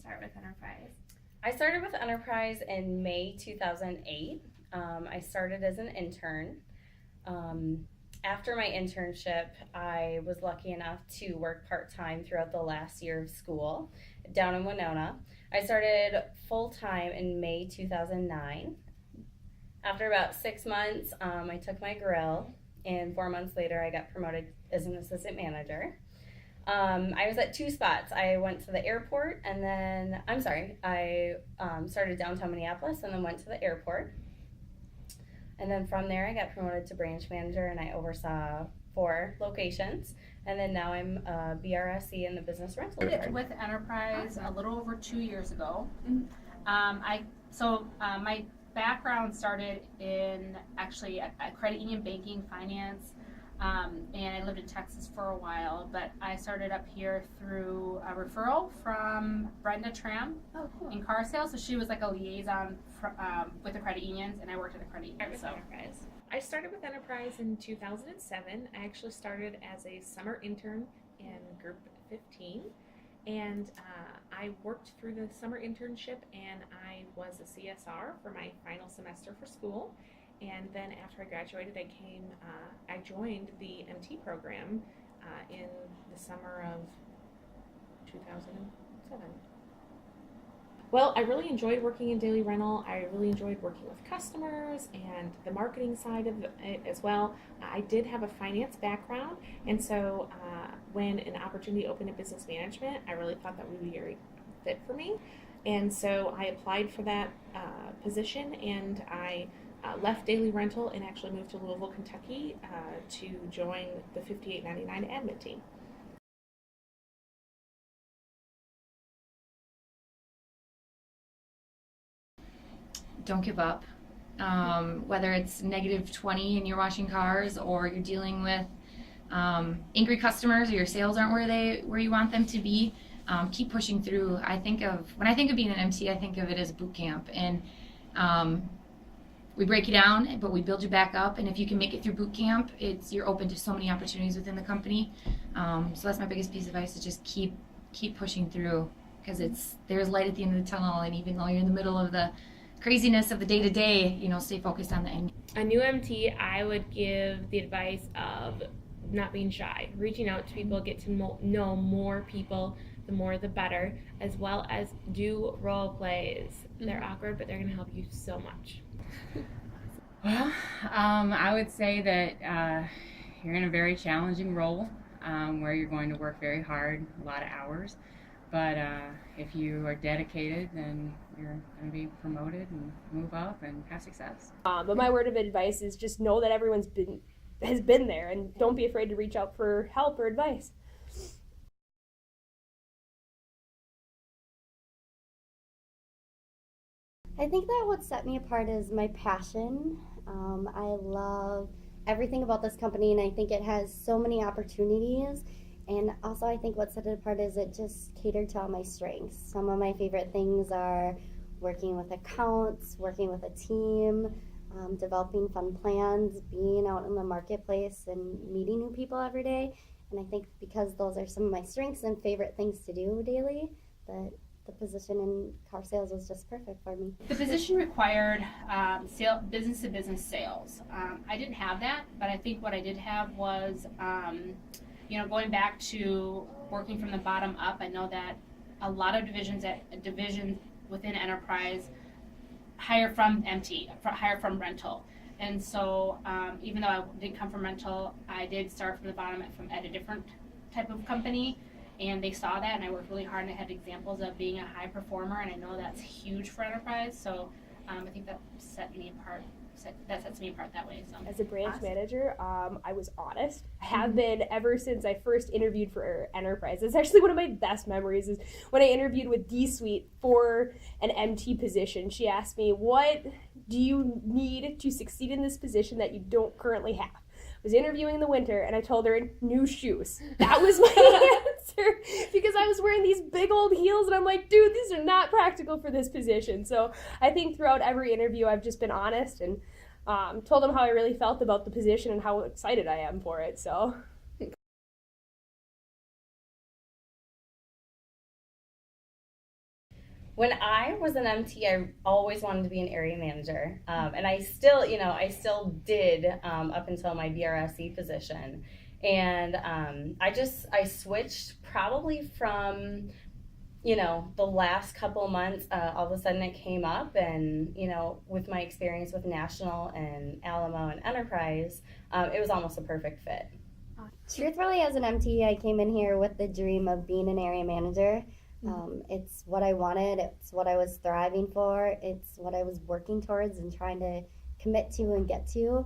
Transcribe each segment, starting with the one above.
start with Enterprise? I started with Enterprise in May 2008. I started as an intern. After my internship, I was lucky enough to work part-time throughout the last year of school down in Winona. I started full-time in May 2009. After about 6 months, I took my grill, and 4 months later, I got promoted as an assistant manager. I was at two spots. I went to the airport, and then, I started downtown Minneapolis and then went to the airport. And then from there, I got promoted to branch manager, and I oversaw 4 locations. And then now I'm a BRSC in the business rental department. With Enterprise a little over 2 years ago. My background started in actually a credit union banking, finance, and I lived in Texas for a while, but I started up here through a referral from Brenda Tram in car sales. So she was like a liaison with the credit unions, and I worked at the credit union. Enterprise. I started with Enterprise in 2007. I actually started as a summer intern in Group 15, and I worked through the summer internship, and I was a CSR for my final semester for school. And then after I graduated, I joined the MT program in the summer of 2007. Well, I really enjoyed working in daily rental. I really enjoyed working with customers and the marketing side of it as well. I did have a finance background, and so when an opportunity opened in business management, I really thought that would be very fit for me. And so I applied for that position, and I left daily rental and actually moved to Louisville, Kentucky to join the 5899 admin team. Don't give up. Whether it's -20 and you're washing cars, or you're dealing with angry customers, or your sales aren't where you want them to be, keep pushing through. When I think of being an MT, I think of it as a boot camp, and we break you down, but we build you back up. And if you can make it through boot camp, you're open to so many opportunities within the company. So that's my biggest piece of advice: is just keep pushing through, because there's light at the end of the tunnel. And even though you're in the middle of the craziness of the day-to-day, stay focused on the end. A new MT, I would give the advice of not being shy, reaching out to people, get to know more people, the more the better, as well as do role plays. They're awkward, but they're going to help you so much. Well, I would say that you're in a very challenging role where you're going to work very hard, a lot of hours. But if you are dedicated, then you're going to be promoted and move up and have success. But my word of advice is just know that everyone's has been there, and don't be afraid to reach out for help or advice. I think that what set me apart is my passion. I love everything about this company, and I think it has so many opportunities. And also, I think what set it apart is it just catered to all my strengths. Some of my favorite things are working with accounts, working with a team, developing fun plans, being out in the marketplace and meeting new people every day. And I think because those are some of my strengths and favorite things to do daily, that the position in car sales was just perfect for me. The position required business-to-business sales. I didn't have that, but I think what I did have was going back to working from the bottom up. I know that a lot of divisions within Enterprise hire from rental. And so even though I didn't come from rental, I did start from the bottom at a different type of company, and they saw that, and I worked really hard, and I had examples of being a high performer, and I know that's huge for Enterprise. So I think that sets me apart that way. So as a branch manager, I was honest. I have been ever since I first interviewed for Enterprise. It's actually one of my best memories is when I interviewed with D-Suite for an MT position. She asked me, what do you need to succeed in this position that you don't currently have? I was interviewing in the winter, and I told her new shoes. That was my answer, because I was wearing these big old heels, and I'm like, dude, these are not practical for this position. So I think throughout every interview, I've just been honest and told them how I really felt about the position and how excited I am for it. So. When I was an MT, I always wanted to be an area manager, and I still did up until my BRSE position. And I switched probably from the last couple months. All of a sudden, it came up, and with my experience with National and Alamo and Enterprise, it was almost a perfect fit. Truthfully, as an MT, I came in here with the dream of being an area manager. It's what I wanted. It's what I was thriving for. It's what I was working towards and trying to commit to and get to.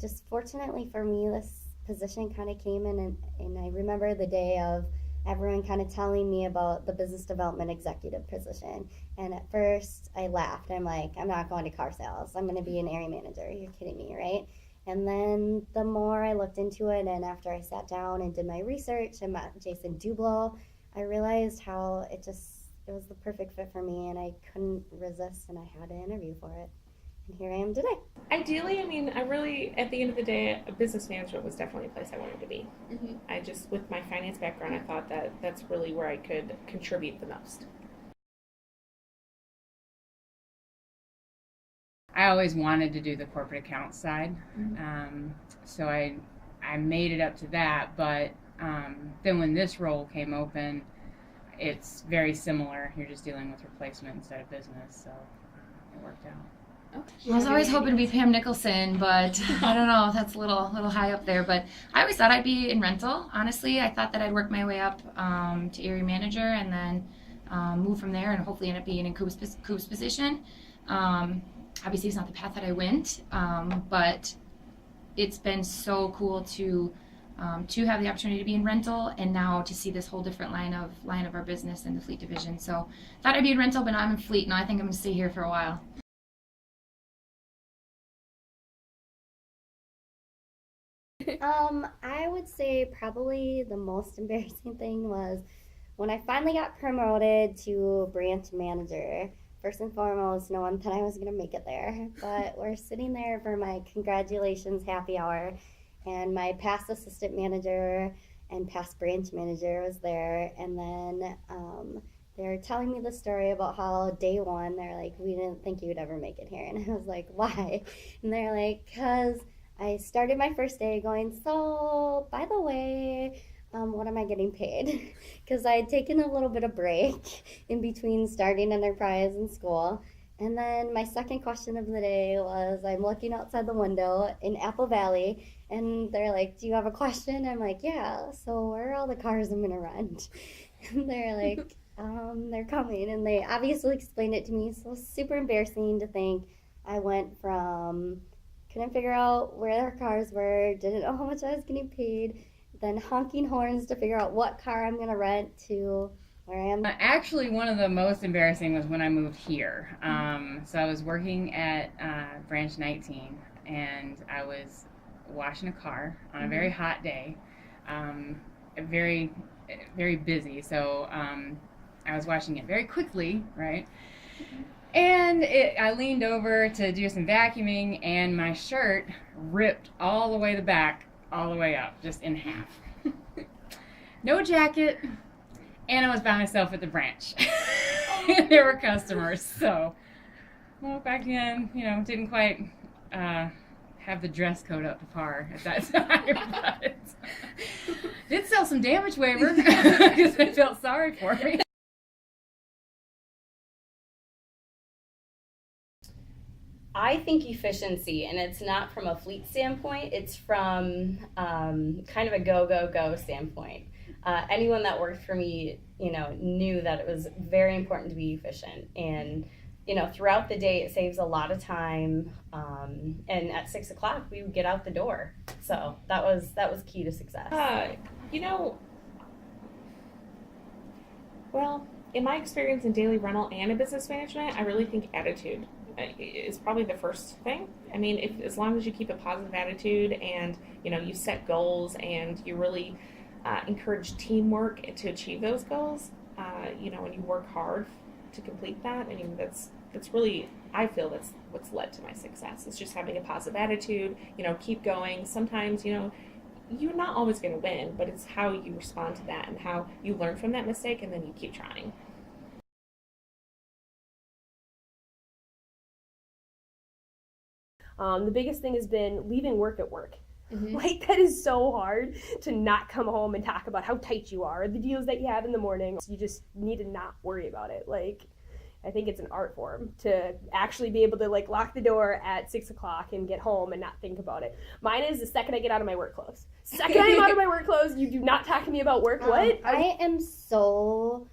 Just fortunately for me, this position kind of came in, and I remember the day of everyone kind of telling me about the business development executive position. And at first, I laughed. I'm like, I'm not going to car sales. I'm going to be an area manager. You're kidding me, right? And then the more I looked into it, and after I sat down and did my research and met Jason Dublo, I realized how it was the perfect fit for me, and I couldn't resist, and I had to interview for it. And here I am today. Ideally, I mean, I really, at the end of the day, business management was definitely a place I wanted to be. I just, with my finance background, I thought that that's really where I could contribute the most. I always wanted to do the corporate accounts side, so I made it up to that, but then when this role came open, it's very similar. You're just dealing with replacement instead of business, so it worked out. I was always hoping to be Pam Nicholson, but I don't know, that's a little high up there. But I always thought I'd be in rental, honestly. I thought that I'd work my way up to area manager and then move from there and hopefully end up being in Coop's position. Obviously, it's not the path that I went, but it's been so cool to have the opportunity to be in rental and now to see this whole different line of our business in the fleet division. So thought I'd be in rental, but now I'm in fleet. Now I think I'm going to stay here for a while. I would say probably the most embarrassing thing was when I finally got promoted to branch manager. First and foremost, no one thought I was going to make it there, but we're sitting there for my congratulations happy hour, and my past assistant manager and past branch manager was there, and then they were telling me the story about how day one, they're like, we didn't think you'd ever make it here, and I was like, why? And they're like, because I started my first day going, so, by the way, what am I getting paid? Because I had taken a little bit of break in between starting Enterprise and school. And then my second question of the day was, I'm looking outside the window in Apple Valley, and they're like, do you have a question? I'm like, yeah, so where are all the cars I'm going to rent? And they're like, they're coming. And they obviously explained it to me, so it's super embarrassing to think I went from couldn't figure out where their cars were, didn't know how much I was getting paid, then honking horns to figure out what car I'm going to rent to where I am. Actually, one of the most embarrassing was when I moved here. So I was working at Branch 19, and I was washing a car on a very hot day, very, very busy. So I was washing it very quickly, right? And I leaned over to do some vacuuming, and my shirt ripped all the way the back, all the way up, just in half. No jacket, and I was by myself at the branch. There were customers, so walked back in, didn't quite have the dress code up to par at that time, but did sell some damage waiver because they felt sorry for me. I think efficiency, and it's not from a fleet standpoint, it's from kind of a go standpoint. Anyone that worked for me, knew that it was very important to be efficient. And, throughout the day, it saves a lot of time. And at 6 o'clock, we would get out the door. So that was key to success. Well, in my experience in daily rental and in business management, I really think attitude is probably the first thing. I mean, as long as you keep a positive attitude and, you set goals and you really encourage teamwork to achieve those goals, and you work hard to complete that, I mean, that's really, I feel that's what's led to my success. It's just having a positive attitude, keep going. Sometimes, you're not always going to win, but it's how you respond to that and how you learn from that mistake and then you keep trying. The biggest thing has been leaving work at work. Mhm. Like, that is so hard to not come home and talk about how tight you are, the deals that you have in the morning. You just need to not worry about it. Like, I think it's an art form to actually be able to like lock the door at 6 o'clock and get home and not think about it. Mine is the second I get out of my work clothes. Second I'm out of my work clothes, you do not talk to me about work. What? I am so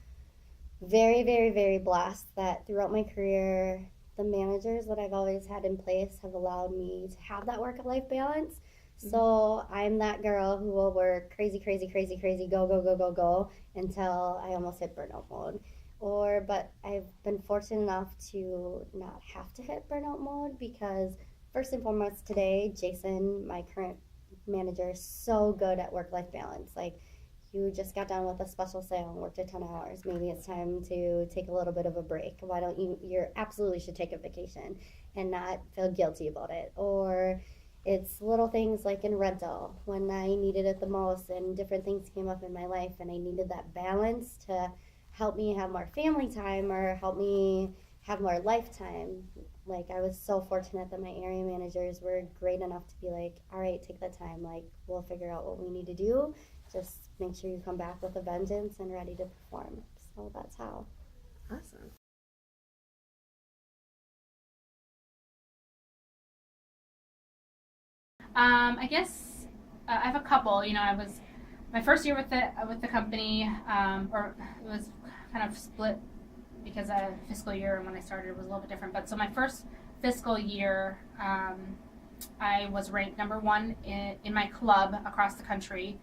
very, very, very blessed that throughout my career, the managers that I've always had in place have allowed me to have that work-life balance. So I'm that girl who will work crazy, crazy, crazy, crazy, go, go, go, go, go until I almost hit burnout mode. But I've been fortunate enough to not have to hit burnout mode because first and foremost today, Jason, my current manager, is so good at work-life balance. Like, you just got done with a special sale and worked a ton of hours. Maybe it's time to take a little bit of a break. Why don't you absolutely should take a vacation and not feel guilty about it. Or it's little things like in rental when I needed it the most and different things came up in my life and I needed that balance to help me have more family time or help me have more lifetime. Like, I was so fortunate that my area managers were great enough to be like, all right, take the time. Like, we'll figure out what we need to do. Just make sure you come back with a vengeance and ready to perform. So that's how. Awesome. I guess I have a couple. You know, I was my first year with the company, or it was kind of split because fiscal year and when I started was a little bit different. But so my first fiscal year, I was ranked number one in my club across the country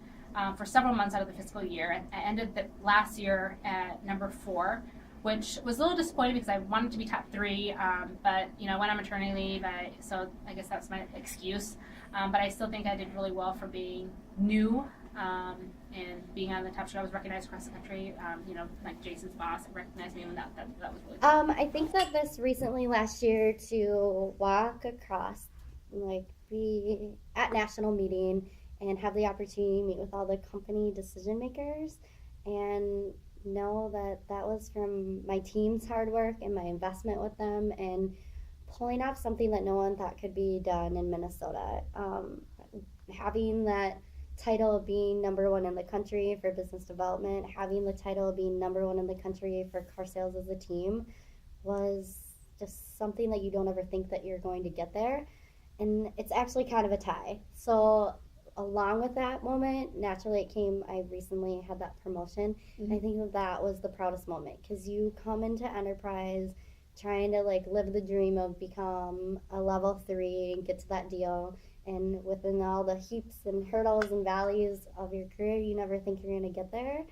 for several months out of the fiscal year. And I ended the last year at number 4, which was a little disappointing because I wanted to be top 3. But you know, I went on maternity leave, so I guess that's my excuse. But I still think I did really well for being new and being on the top show. I was recognized across the country. You know, like Jason's boss recognized me, and that was really cool. I think that this recently last year to walk across, like be at national meeting and have the opportunity to meet with all the company decision makers and know that that was from my team's hard work and my investment with them and pulling off something that no one thought could be done in Minnesota. Having that title of being number 1 in the country for business development, having the title of being number 1 in the country for car sales as a team was just something that you don't ever think that you're going to get there. And it's actually kind of a tie. So along with that moment, naturally it came, I recently had that promotion. And I think that was the proudest moment because you come into enterprise trying to like live the dream of become a level 3 and get to that deal. And within all the heaps and hurdles and valleys of your career, you never think you're going to get there.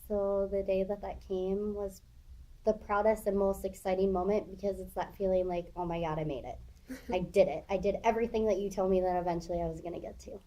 So the day that came was the proudest and most exciting moment because it's that feeling like, oh my God, I made it. I did it. I did everything that you told me that eventually I was going to get to.